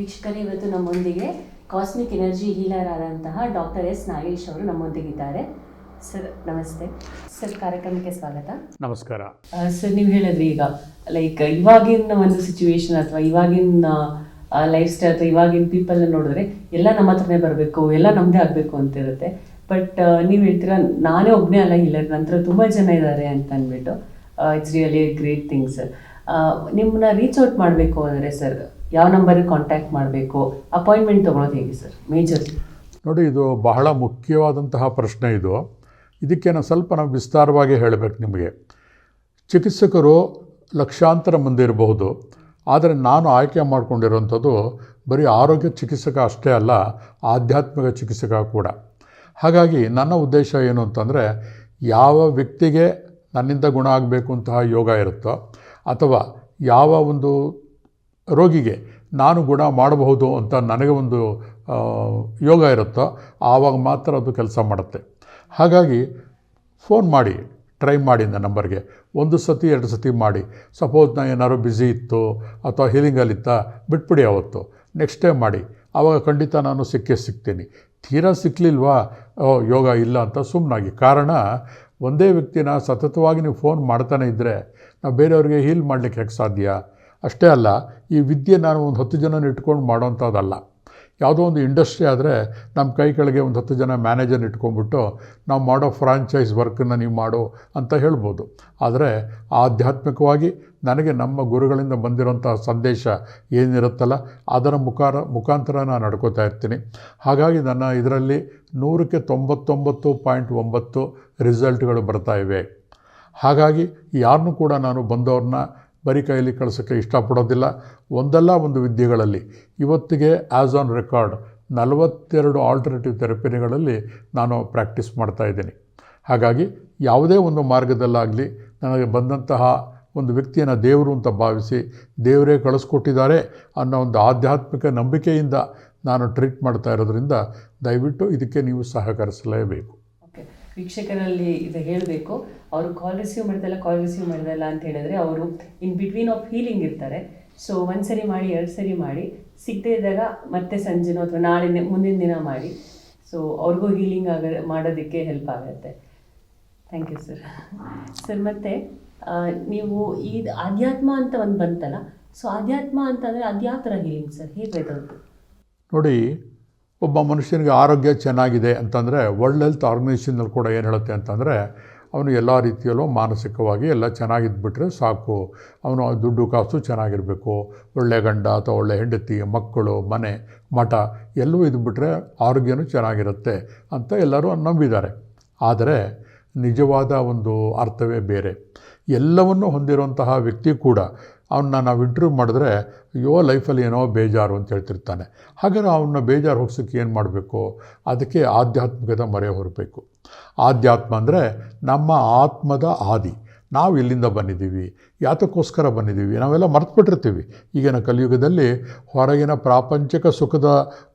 ವೀಕ್ಷಕರೇ, ಇವತ್ತು ನಮ್ಮೊಂದಿಗೆ ಕಾಸ್ಮಿಕ್ ಎನರ್ಜಿ ಹೀಲರ್ ಆದಂತಹ ಡಾಕ್ಟರ್ ಎಸ್ ನಾಗೇಶ್ ಅವರು ನಮ್ಮೊಂದಿಗಿದ್ದಾರೆ. ಸರ್ ನಮಸ್ತೆ. ಸರ್, ಕಾರ್ಯಕ್ರಮಕ್ಕೆ ಸ್ವಾಗತ. ನಮಸ್ಕಾರ. ಸರ್, ನೀವು ಹೇಳಿದ್ರಿ ಈಗ ಲೈಕ್ ಇವಾಗಿನ ಒಂದು ಸಿಚುವೇಶನ್ ಅಥವಾ ಇವಾಗಿನ ಲೈಫ್ ಸ್ಟೈಲ್ ಅಥವಾ ಇವಾಗಿನ ಪೀಪಲ್ನ ನೋಡಿದ್ರೆ ಎಲ್ಲ ನಮ್ಮ ಹತ್ರನೇ ಬರಬೇಕು, ಎಲ್ಲ ನಮ್ಮದೇ ಆಗಬೇಕು ಅಂತ ಇರುತ್ತೆ. ಬಟ್ ನೀವು ಹೇಳ್ತೀರಾ ನಾನೇ ಒಬ್ಬನೇ ಅಲ್ಲ ಹೀಲರ್, ನಂತರ ತುಂಬ ಜನ ಇದ್ದಾರೆ ಅಂತ ಅಂದ್ಬಿಟ್ಟು it's really great thing sir. ನಿಮ್ಮನ್ನ ರೀಚ್ ಔಟ್ ಮಾಡಬೇಕು ಅಂದರೆ ಸರ್ ಯಾವ ನಂಬರಿಗೆ ಕಾಂಟ್ಯಾಕ್ಟ್ ಮಾಡಬೇಕು, ಅಪಾಯಿಂಟ್ಮೆಂಟ್ ತೊಗೊಳೋದು ಹೇಗೆ ಸರ್? ಮೇಜರ್ ನೋಡಿ, ಇದು ಬಹಳ ಮುಖ್ಯವಾದಂತಹ ಪ್ರಶ್ನೆ. ಇದಕ್ಕೆ ನಾವು ವಿಸ್ತಾರವಾಗಿ ಹೇಳಬೇಕು. ನಿಮಗೆ ಚಿಕಿತ್ಸಕರು ಲಕ್ಷಾಂತರ ಮಂದಿ ಇರಬಹುದು, ಆದರೆ ನಾನು ಆಯ್ಕೆ ಮಾಡಿಕೊಂಡಿರೋಂಥದ್ದು ಬರೀ ಆರೋಗ್ಯ ಚಿಕಿತ್ಸಕ ಅಷ್ಟೇ ಅಲ್ಲ, ಆಧ್ಯಾತ್ಮಿಕ ಚಿಕಿತ್ಸಕ ಕೂಡ. ಹಾಗಾಗಿ ನನ್ನ ಉದ್ದೇಶ ಏನು ಅಂತಂದರೆ, ಯಾವ ವ್ಯಕ್ತಿಗೆ ನನ್ನಿಂದ ಗುಣ ಆಗಬೇಕು ಅಂತಹ ಯೋಗ ಇರುತ್ತೋ, ಅಥವಾ ಯಾವ ಒಂದು ರೋಗಿಗೆ ನಾನು ಗುಣ ಮಾಡಬಹುದು ಅಂತ ನನಗೆ ಒಂದು ಯೋಗ ಇರುತ್ತೋ, ಆವಾಗ ಮಾತ್ರ ಅದು ಕೆಲಸ ಮಾಡುತ್ತೆ. ಹಾಗಾಗಿ ಫೋನ್ ಮಾಡಿ, ಟ್ರೈ ಮಾಡಿ ನನ್ನ ನಂಬರ್ಗೆ. 1 ಸತಿ 2 ಸತಿ ಮಾಡಿ. ಸಪೋಸ್ ನಾನು ಏನಾದ್ರು ಬ್ಯುಸಿ ಇತ್ತು ಅಥವಾ ಹೀಲಿಂಗಲ್ಲಿತ್ತ, ಬಿಟ್ಬಿಡಿ, ಅವತ್ತು ನೆಕ್ಸ್ಟ್ ಟೈಮ್ ಮಾಡಿ. ಆವಾಗ ಖಂಡಿತ ನಾನು ಸಿಗ್ತೀನಿ. ತೀರಾ ಸಿಕ್ಕಲಿಲ್ವಾ, ಯೋಗ ಇಲ್ಲ ಅಂತ ಸುಮ್ಮನಾಗಿ. ಕಾರಣ, ಒಂದೇ ವ್ಯಕ್ತಿನ ಸತತವಾಗಿ ನೀವು ಫೋನ್ ಮಾಡ್ತಾನೆ ಇದ್ದರೆ ನಾವು ಬೇರೆಯವ್ರಿಗೆ ಹೀಲ್ ಮಾಡಲಿಕ್ಕೆ ಹೇಗೆ ಸಾಧ್ಯ? ಅಷ್ಟೇ ಅಲ್ಲ, ಈ ವಿದ್ಯೆ ನಾನು ಒಂದು 10 ಜನನ ಇಟ್ಕೊಂಡು ಮಾಡೋವಂಥದ್ದಲ್ಲ. ಯಾವುದೋ ಒಂದು ಇಂಡಸ್ಟ್ರಿ ಆದರೆ ನಮ್ಮ ಕೈ ಕೆಳಗೆ ಒಂದು 10 ಜನ ಮ್ಯಾನೇಜರ್ನ ಇಟ್ಕೊಂಡ್ಬಿಟ್ಟು ನಾವು ಮಾಡೋ ಫ್ರಾಂಚೈಸ್ ವರ್ಕನ್ನು ನೀವು ಮಾಡು ಅಂತ ಹೇಳ್ಬೋದು. ಆದರೆ ಆಧ್ಯಾತ್ಮಿಕವಾಗಿ ನನಗೆ ನಮ್ಮ ಗುರುಗಳಿಂದ ಬಂದಿರೋಂಥ ಸಂದೇಶ ಏನಿರುತ್ತಲ್ಲ, ಅದರ ಮುಖಾಂತರ ನಾನು ನಡ್ಕೋತಾ ಇರ್ತೀನಿ. ಹಾಗಾಗಿ ನನ್ನ ಇದರಲ್ಲಿ 100ಕ್ಕೆ 99.9 ರಿಸಲ್ಟ್ಗಳು ಬರ್ತಾ ಇವೆ. ಹಾಗಾಗಿ ಯಾರನ್ನೂ ಕೂಡ ನಾನು ಬಂದವ್ರನ್ನ ಬರೀ ಕೈಯಲ್ಲಿ ಕಳಿಸೋಕ್ಕೆ ಇಷ್ಟಪಡೋದಿಲ್ಲ. ಒಂದಲ್ಲ ಒಂದು ವಿದ್ಯೆಗಳಲ್ಲಿ ಇವತ್ತಿಗೆ ಆ್ಯಸ್ ಆನ್ ರೆಕಾರ್ಡ್ 42 ಆಲ್ಟರ್ನೇಟಿವ್ ಥೆರಪಿಗಳಲ್ಲಿ ನಾನು ಪ್ರಾಕ್ಟೀಸ್ ಮಾಡ್ತಾಯಿದ್ದೀನಿ. ಹಾಗಾಗಿ ಯಾವುದೇ ಒಂದು ಮಾರ್ಗದಲ್ಲಾಗಲಿ ನನಗೆ ಬಂದಂತಹ ಒಂದು ವ್ಯಕ್ತಿಯನ್ನು ದೇವರು ಅಂತ ಭಾವಿಸಿ, ದೇವರೇ ಕಳಿಸ್ಕೊಟ್ಟಿದ್ದಾರೆ ಅನ್ನೋ ಒಂದು ಆಧ್ಯಾತ್ಮಿಕ ನಂಬಿಕೆಯಿಂದ ನಾನು ಟ್ರೀಟ್ ಮಾಡ್ತಾ ಇರೋದ್ರಿಂದ ದಯವಿಟ್ಟು ಇದಕ್ಕೆ ನೀವು ಸಹಕರಿಸಲೇಬೇಕು. ಓಕೆ, ವೀಕ್ಷಕರಲ್ಲಿ ಇದು ಹೇಳಬೇಕು, ಅವರು ಕಾಲ್ ರಿಸೀವ್ ಮಾಡಿದಲ್ಲ ಅಂತ ಹೇಳಿದ್ರೆ ಅವರು ಇನ್ ಬಿಟ್ವೀನ್ ಆಫ್ ಹೀಲಿಂಗ್ ಇರ್ತಾರೆ. ಸೊ 1 ಸರಿ ಮಾಡಿ, 2 ಸರಿ ಮಾಡಿ, ಸಿಗದೇ ಇದ್ದಾಗ ಮತ್ತೆ ಸಂಜೆನೋ ಅಥವಾ ನಾಳೆ ಮುಂದಿನ ದಿನ ಮಾಡಿ. ಸೊ ಅವ್ರಿಗೂ ಹೀಲಿಂಗ್ ಮಾಡೋದಕ್ಕೆ ಹೆಲ್ಪ್ ಆಗುತ್ತೆ. Thank you sir. ಸರ್, ಮತ್ತು ನೀವು ಈ ಆಧ್ಯಾತ್ಮ ಅಂತ ಒಂದು ಬಂತಲ್ಲ, ಸೊ ಆಧ್ಯಾತ್ಮ ಅಂತಂದರೆ ಅದು ಯಾವ ಥರ ಹೀಲಿಂಗ್ ಸರ್? ಹೇಗೆ ಬೇಕಾಗುತ್ತೆ ನೋಡಿ, ಒಬ್ಬ ಮನುಷ್ಯನಿಗೆ ಆರೋಗ್ಯ ಚೆನ್ನಾಗಿದೆ ಅಂತಂದರೆ ವರ್ಲ್ಡ್ ಹೆಲ್ತ್ ಆರ್ಗನೈಸೇಷನಲ್ಲಿ ಕೂಡ ಏನು ಹೇಳುತ್ತೆ ಅಂತಂದರೆ, ಅವನು ಎಲ್ಲ ರೀತಿಯಲ್ಲೂ ಮಾನಸಿಕವಾಗಿ ಎಲ್ಲ ಚೆನ್ನಾಗಿದ್ಬಿಟ್ರೆ ಸಾಕು. ಅವನು ದುಡ್ಡು ಕಾಸು ಚೆನ್ನಾಗಿರಬೇಕು, ಒಳ್ಳೆಯ ಗಂಡ ಅಥವಾ ಒಳ್ಳೆಯ ಹೆಂಡತಿ, ಮಕ್ಕಳು, ಮನೆ, ಮಠ ಎಲ್ಲವೂ ಇದ್ಬಿಟ್ರೆ ಆರೋಗ್ಯನೂ ಚೆನ್ನಾಗಿರುತ್ತೆ ಅಂತ ಎಲ್ಲರೂ ನಂಬಿದ್ದಾರೆ. ಆದರೆ ನಿಜವಾದ ಒಂದು ಅರ್ಥವೇ ಬೇರೆ. ಎಲ್ಲವನ್ನೂ ಹೊಂದಿರುವಂತಹ ವ್ಯಕ್ತಿ ಕೂಡ ಅವನ್ನ ನಾವು ಇಂಟರ್ವ್ಯೂ ಮಾಡಿದ್ರೆ, ಅಯ್ಯೋ ಲೈಫಲ್ಲಿ ಏನೋ ಬೇಜಾರು ಅಂತ ಹೇಳ್ತಿರ್ತಾನೆ. ಹಾಗಾದ್ರೆ ಅವನ್ನ ಬೇಜಾರು ಹೋಗ್ಸೋಕ್ಕೆ ಏನು ಮಾಡಬೇಕು? ಅದಕ್ಕೆ ಆಧ್ಯಾತ್ಮಿಕದ ಮೊರೆ ಹೊರಬೇಕು. ಆಧ್ಯಾತ್ಮ ಅಂದರೆ ನಮ್ಮ ಆತ್ಮದ ಆದಿ. ನಾವು ಇಲ್ಲಿಂದ ಬಂದಿದ್ದೀವಿ, ಯಾತಕ್ಕೋಸ್ಕರ ಬಂದಿದ್ದೀವಿ, ನಾವೆಲ್ಲ ಮರೆತುಬಿಟ್ಟಿರ್ತೀವಿ. ಈಗಿನ ಕಲಿಯುಗದಲ್ಲಿ ಹೊರಗಿನ ಪ್ರಾಪಂಚಿಕ ಸುಖದ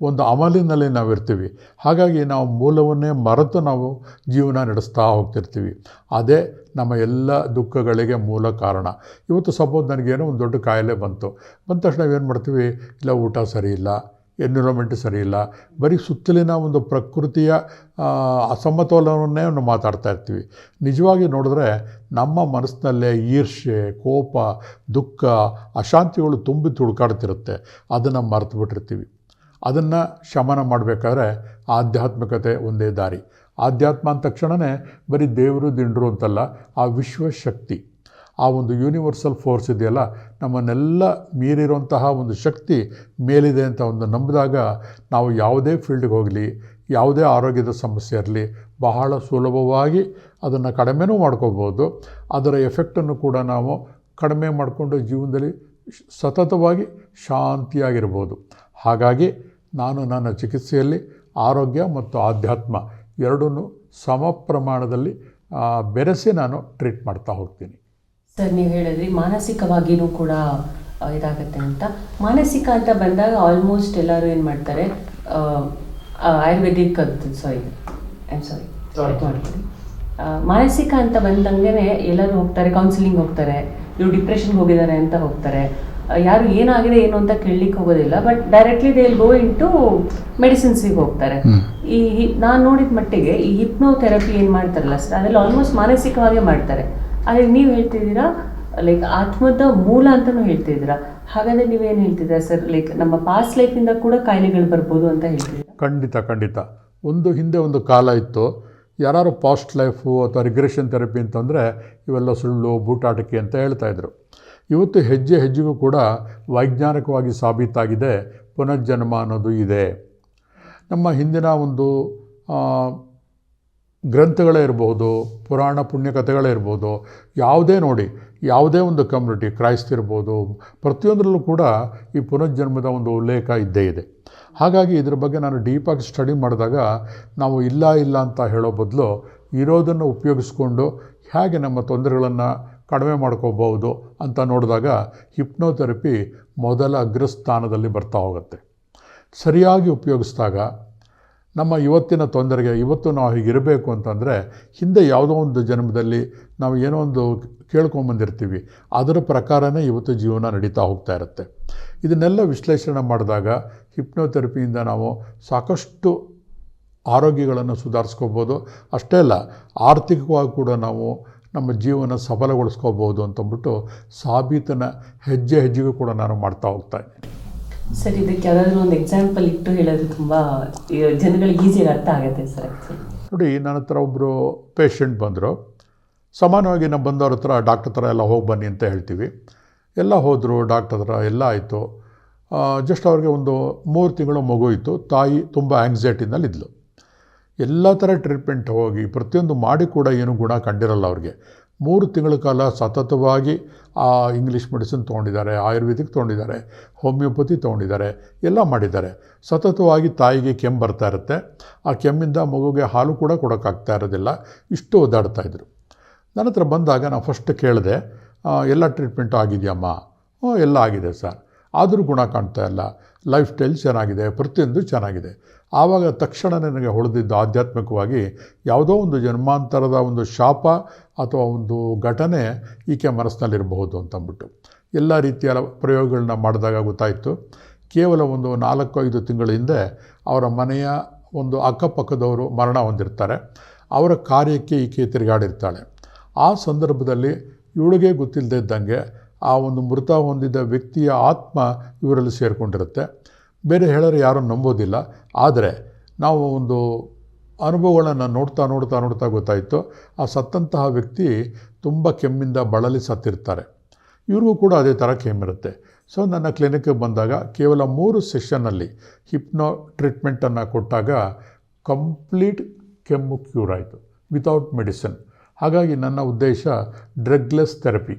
ಒಂದು ಅಮಲಿನಲ್ಲಿ ನಾವಿರ್ತೀವಿ. ಹಾಗಾಗಿ ನಾವು ಮೂಲವನ್ನೇ ಮರೆತು ನಾವು ಜೀವನ ನಡೆಸ್ತಾ ಹೋಗ್ತಿರ್ತೀವಿ. ಅದೇ ನಮ್ಮ ಎಲ್ಲ ದುಃಖಗಳಿಗೆ ಮೂಲ ಕಾರಣ. ಇವತ್ತು ಸಪೋಸ್ ನನಗೇನೋ ಒಂದು ದೊಡ್ಡ ಕಾಯಿಲೆ ಬಂದ ತಕ್ಷಣ ನಾವೇನು ಮಾಡ್ತೀವಿ? ಇಲ್ಲ ಊಟ ಸರಿ ಇಲ್ಲ, ಎನ್ವಿರಾನ್ಮೆಂಟ್ ಸರಿ ಇಲ್ಲ, ಬರೀ ಸುತ್ತಲಿನ ಒಂದು ಪ್ರಕೃತಿಯ ಅಸಮತೋಲನವನ್ನೇ ನಾವು ಮಾತಾಡ್ತಾ ಇರ್ತೀವಿ. ನಿಜವಾಗಿ ನೋಡಿದ್ರೆ ನಮ್ಮ ಮನಸ್ಸಿನಲ್ಲೇ ಈರ್ಷೆ, ಕೋಪ, ದುಃಖ, ಅಶಾಂತಿಗಳು ತುಂಬಿ ತುಳ್ಕಾಡ್ತಿರುತ್ತೆ. ಅದನ್ನು ಮರೆತು ಬಿಟ್ಟಿರ್ತೀವಿ. ಅದನ್ನು ಶಮನ ಮಾಡಬೇಕಾದ್ರೆ ಆಧ್ಯಾತ್ಮಿಕತೆ ಒಂದೇ ದಾರಿ. ಆಧ್ಯಾತ್ಮ ಅಂದ ತಕ್ಷಣವೇ ಬರೀ ದೇವರು ದಿಂಡ್ರು ಅಂತಲ್ಲ, ಆ ವಿಶ್ವಶಕ್ತಿ, ಆ ಒಂದು ಯೂನಿವರ್ಸಲ್ ಫೋರ್ಸ್ ಇದೆಯಲ್ಲ, ನಮ್ಮನ್ನೆಲ್ಲ ಮೀರಿರುವಂತಹ ಒಂದು ಶಕ್ತಿ ಮೇಲಿದೆ ಅಂತ ಒಂದು ನಂಬಿದಾಗ ನಾವು ಯಾವುದೇ ಫೀಲ್ಡ್ಗೆ ಹೋಗಲಿ, ಯಾವುದೇ ಆರೋಗ್ಯದ ಸಮಸ್ಯೆ ಇರಲಿ, ಬಹಳ ಸುಲಭವಾಗಿ ಅದನ್ನು ಕಡಿಮೆನೂ ಮಾಡ್ಕೋಬೋದು. ಅದರ ಎಫೆಕ್ಟನ್ನು ಕೂಡ ನಾವು ಕಡಿಮೆ ಮಾಡಿಕೊಂಡು ಜೀವನದಲ್ಲಿ ಸತತವಾಗಿ ಶಾಂತಿಯಾಗಿರ್ಬೋದು. ಹಾಗಾಗಿ ನಾನು ನನ್ನ ಚಿಕಿತ್ಸೆಯಲ್ಲಿ ಆರೋಗ್ಯ ಮತ್ತು ಆಧ್ಯಾತ್ಮ ಎರಡನ್ನೂ ಸಮ ಪ್ರಮಾಣದಲ್ಲಿ ಬೆರೆಸಿ ನಾನು ಟ್ರೀಟ್ ಮಾಡ್ತಾ ಹೋಗ್ತೀನಿ. ಸರ್, ನೀವು ಹೇಳಿದ್ರಿ ಮಾನಸಿಕವಾಗಿಯೂ ಕೂಡ ಇದಾಗುತ್ತೆ ಅಂತ. ಮಾನಸಿಕ ಅಂತ ಬಂದಾಗ ಆಲ್ಮೋಸ್ಟ್ ಎಲ್ಲರೂ ಏನು ಮಾಡ್ತಾರೆ, ಆಯುರ್ವೇದಿಕ್ ಮಾನಸಿಕ ಅಂತ ಬಂದಂಗೆ ಎಲ್ಲರೂ ಹೋಗ್ತಾರೆ, ಕೌನ್ಸಿಲಿಂಗ್ ಹೋಗ್ತಾರೆ, ಇವರು ಡಿಪ್ರೆಷನ್ಗೆ ಹೋಗಿದ್ದಾರೆ ಅಂತ ಹೋಗ್ತಾರೆ. ಯಾರು ಏನಾಗಿದೆ ಏನು ಅಂತ ಕೇಳಲಿಕ್ಕೆ ಹೋಗೋದಿಲ್ಲ, but directly they will go into ಮೆಡಿಸಿನ್ಸಿಗೆ ಹೋಗ್ತಾರೆ. ನಾನು ನೋಡಿದ ಮಟ್ಟಿಗೆ ಈ ಹಿಪ್ನೋಥೆರಪಿ ಏನು ಮಾಡ್ತಾರಲ್ಲ ಸರ್, ಅದೆಲ್ಲ ಆಲ್ಮೋಸ್ಟ್ ಮಾನಸಿಕವಾಗೇ ಮಾಡ್ತಾರೆ. ಆದರೆ ನೀವು ಹೇಳ್ತಿದ್ದೀರಾ ಲೈಕ್ ಆತ್ಮದ ಮೂಲ ಅಂತಲೂ ಹೇಳ್ತಿದ್ದೀರಾ. ಹಾಗಾದರೆ ನೀವೇನು ಹೇಳ್ತಿದ್ದೀರಾ ಸರ್, ಲೈಕ್ ನಮ್ಮ ಪಾಸ್ಟ್ ಲೈಫಿಂದ ಕೂಡ ಕಾಯಿಲೆಗಳು ಬರ್ಬೋದು ಅಂತ ಹೇಳ್ತಿದ್ದೀರಾ? ಖಂಡಿತ. ಹಿಂದೆ ಒಂದು ಕಾಲ ಇತ್ತು, ಯಾರು ಪಾಸ್ಟ್ ಲೈಫು ಅಥವಾ ರಿಗ್ರೆಷನ್ ಥೆರಪಿ ಅಂತಂದರೆ ಇವೆಲ್ಲ ಸುಳ್ಳು ಬೂಟಾಟಿಕೆ ಅಂತ ಹೇಳ್ತಾಯಿದ್ರು. ಇವತ್ತು ಹೆಜ್ಜೆಗೂ ಕೂಡ ವೈಜ್ಞಾನಿಕವಾಗಿ ಸಾಬೀತಾಗಿದೆ ಪುನರ್ಜನ್ಮ ಅನ್ನೋದು ಇದೆ. ನಮ್ಮ ಹಿಂದಿನ ಒಂದು ಗ್ರಂಥಗಳೇ ಇರ್ಬೋದು, ಪುರಾಣ ಪುಣ್ಯಕಥೆಗಳೇ ಇರ್ಬೋದು, ಯಾವುದೇ ಒಂದು ಕಮ್ಯುನಿಟಿ, ಕ್ರೈಸ್ತ ಇರ್ಬೋದು, ಪ್ರತಿಯೊಂದರಲ್ಲೂ ಕೂಡ ಈ ಪುನರ್ಜನ್ಮದ ಒಂದು ಉಲ್ಲೇಖ ಇದ್ದೇ ಇದೆ. ಹಾಗಾಗಿ ಇದ್ರ ಬಗ್ಗೆ ನಾನು ಡೀಪಾಗಿ ಸ್ಟಡಿ ಮಾಡಿದಾಗ ನಾವು ಇಲ್ಲ ಅಂತ ಹೇಳೋ ಬದಲು ಇರೋದನ್ನು ಉಪಯೋಗಿಸ್ಕೊಂಡು ಹೇಗೆ ನಮ್ಮ ತೊಂದರೆಗಳನ್ನು ಕಡಿಮೆ ಮಾಡ್ಕೋಬಹುದು ಅಂತ ನೋಡಿದಾಗ ಹಿಪ್ನೋಥೆರಪಿ ಮೊದಲ ಅಗ್ರಸ್ಥಾನದಲ್ಲಿ ಬರ್ತಾ ಹೋಗುತ್ತೆ. ಸರಿಯಾಗಿ ಉಪಯೋಗಿಸಿದಾಗ ನಮ್ಮ ಇವತ್ತಿನ ತೊಂದರೆಗೆ, ಇವತ್ತು ನಾವು ಹೀಗಿರಬೇಕು ಅಂತಂದರೆ ಹಿಂದೆ ಯಾವುದೋ ಒಂದು ಜನ್ಮದಲ್ಲಿ ನಾವು ಏನೋ ಒಂದು ಕೇಳ್ಕೊಂಬಂದಿರ್ತೀವಿ, ಅದರ ಪ್ರಕಾರನೇ ಇವತ್ತು ಜೀವನ ನಡೀತಾ ಹೋಗ್ತಾ ಇರುತ್ತೆ. ಇದನ್ನೆಲ್ಲ ವಿಶ್ಲೇಷಣೆ ಮಾಡಿದಾಗ ಹಿಪ್ನೋಥೆರಪಿಯಿಂದ ನಾವು ಸಾಕಷ್ಟು ಆರೋಗ್ಯಗಳನ್ನು ಸುಧಾರಿಸ್ಕೋಬೋದು. ಅಷ್ಟೇ ಅಲ್ಲ, ಆರ್ಥಿಕವಾಗಿ ಕೂಡ ನಾವು ನಮ್ಮ ಜೀವನ ಸಫಲಗೊಳಿಸ್ಕೋಬೋದು ಅಂತಂದ್ಬಿಟ್ಟು ಸಾಬೀತನ್ನು ಹೆಜ್ಜೆಗೂ ಕೂಡ ನಾನು ಮಾಡ್ತಾ ಹೋಗ್ತಾ ಇದ್ದೀನಿ. ಸರ್, ಇದಕ್ಕೆ ಯಾವುದಾದ್ರೂ ಒಂದು ಎಕ್ಸಾಂಪಲ್ ಇಟ್ಟು ಹೇಳೋದು ತುಂಬ ಜನಗಳಿಗೆ ಈಸಿಯಾಗಿ ಅರ್ಥ ಆಗುತ್ತೆ ಸರ್. ನೋಡಿ, ನನ್ನ ಹತ್ರ ಒಬ್ಬರು ಪೇಷಂಟ್ ಬಂದರು. ಸಾಮಾನ್ಯವಾಗಿ ನಾವು ಬಂದವ್ರ ಹತ್ರ ಡಾಕ್ಟರ್ ಹತ್ರ ಎಲ್ಲ ಹೋಗಿ ಬನ್ನಿ ಅಂತ ಹೇಳ್ತೀವಿ. ಎಲ್ಲ ಹೋದರು, ಡಾಕ್ಟರ್ ಹತ್ರ ಎಲ್ಲ ಆಯಿತು. ಜಸ್ಟ್ ಅವ್ರಿಗೆ ಒಂದು 3 ತಿಂಗಳು ಮಗು ಇತ್ತು. ತಾಯಿ ತುಂಬ ಆ್ಯಂಗ್ಸೈಟಿನಲ್ಲಿದ್ಲು. ಎಲ್ಲ ಥರ ಟ್ರೀಟ್ಮೆಂಟ್ ಹೋಗಿ ಪ್ರತಿಯೊಂದು ಮಾಡಿ ಕೂಡ ಏನು ಗುಣ ಕಂಡಿರಲ್ಲ ಅವ್ರಿಗೆ. 3 ತಿಂಗಳ ಕಾಲ ಸತತವಾಗಿ ಇಂಗ್ಲೀಷ್ ಮೆಡಿಸಿನ್ ತೊಗೊಂಡಿದ್ದಾರೆ, ಆಯುರ್ವೇದಿಕ್ ತೊಗೊಂಡಿದ್ದಾರೆ, ಹೋಮಿಯೋಪತಿ ತೊಗೊಂಡಿದ್ದಾರೆ, ಎಲ್ಲ ಮಾಡಿದ್ದಾರೆ. ಸತತವಾಗಿ ತಾಯಿಗೆ ಕೆಮ್ಮು ಬರ್ತಾ ಇರುತ್ತೆ. ಆ ಕೆಮ್ಮಿಂದ ಮಗುಗೆ ಹಾಲು ಕೂಡ ಕೊಡೋಕ್ಕಾಗ್ತಾ ಇರೋದಿಲ್ಲ. ಇಷ್ಟು ಓದಾಡ್ತಾಯಿದ್ರು. ನನ್ನ ಹತ್ರ ಬಂದಾಗ ನಾನು ಫಸ್ಟ್ ಕೇಳಿದೆ, ಎಲ್ಲ ಟ್ರೀಟ್ಮೆಂಟು ಆಗಿದೆಯಮ್ಮ? ಎಲ್ಲ ಆಗಿದೆ ಸರ್, ಆದರೂ ಗುಣ ಕಾಣ್ತಾ ಇಲ್ಲ. ಲೈಫ್ ಸ್ಟೈಲ್ ಚೆನ್ನಾಗಿದೆ, ಪ್ರತಿಯೊಂದು ಚೆನ್ನಾಗಿದೆ. ಆವಾಗ ತಕ್ಷಣ ನನಗೆ ಹೊಳೆದಿದ್ದು ಆಧ್ಯಾತ್ಮಿಕವಾಗಿ ಯಾವುದೋ ಒಂದು ಜನ್ಮಾಂತರದ ಒಂದು ಶಾಪ ಅಥವಾ ಒಂದು ಘಟನೆ ಈಕೆ ಮನಸ್ಸಿನಲ್ಲಿರಬಹುದು ಅಂತಂದ್ಬಿಟ್ಟು ಎಲ್ಲ ರೀತಿಯ ಪ್ರಯೋಗಗಳನ್ನ ಮಾಡಿದಾಗ ಗೊತ್ತಾಯಿತು. ಕೇವಲ ಒಂದು 4-5 ತಿಂಗಳ ಹಿಂದೆ ಅವರ ಮನೆಯ ಒಂದು ಅಕ್ಕಪಕ್ಕದವರು ಮರಣ ಹೊಂದಿರ್ತಾರೆ. ಅವರ ಕಾರ್ಯಕ್ಕೆ ಈಕೆ ತಿರುಗಾಡಿರ್ತಾಳೆ. ಆ ಸಂದರ್ಭದಲ್ಲಿ ಇವಳಿಗೆ ಗೊತ್ತಿಲ್ಲದೆ ಇದ್ದಂಗೆ ಆ ಒಂದು ಮೃತ ಹೊಂದಿದ ವ್ಯಕ್ತಿಯ ಆತ್ಮ ಇವರಲ್ಲಿ ಸೇರಿಕೊಂಡಿರುತ್ತೆ. ಬೇರೆ ಹೇಳೋರು ಯಾರೂ ನಂಬೋದಿಲ್ಲ. ಆದರೆ ನಾವು ಒಂದು ಅನುಭವಗಳನ್ನು ನೋಡ್ತಾ ಗೊತ್ತಾಯಿತು, ಆ ಸತ್ತಂತಹ ವ್ಯಕ್ತಿ ತುಂಬ ಕೆಮ್ಮಿಂದ ಬಳಲಿ ಸತ್ತಿರ್ತಾರೆ. ಇವ್ರಿಗೂ ಕೂಡ ಅದೇ ಥರ ಕೆಮ್ಮಿರುತ್ತೆ. ಸೊ ನನ್ನ ಕ್ಲಿನಿಕ್ಗೆ ಬಂದಾಗ ಕೇವಲ 3 ಸೆಷನ್ನಲ್ಲಿ ಹಿಪ್ನೋ ಟ್ರೀಟ್ಮೆಂಟನ್ನು ಕೊಟ್ಟಾಗ ಕಂಪ್ಲೀಟ್ ಕೆಮ್ಮು ಕ್ಯೂರ್ ಆಯಿತು ವಿತೌಟ್ ಮೆಡಿಸಿನ್. ಹಾಗಾಗಿ ನನ್ನ ಉದ್ದೇಶ ಡ್ರಗ್ಲೆಸ್ ಥೆರಪಿ,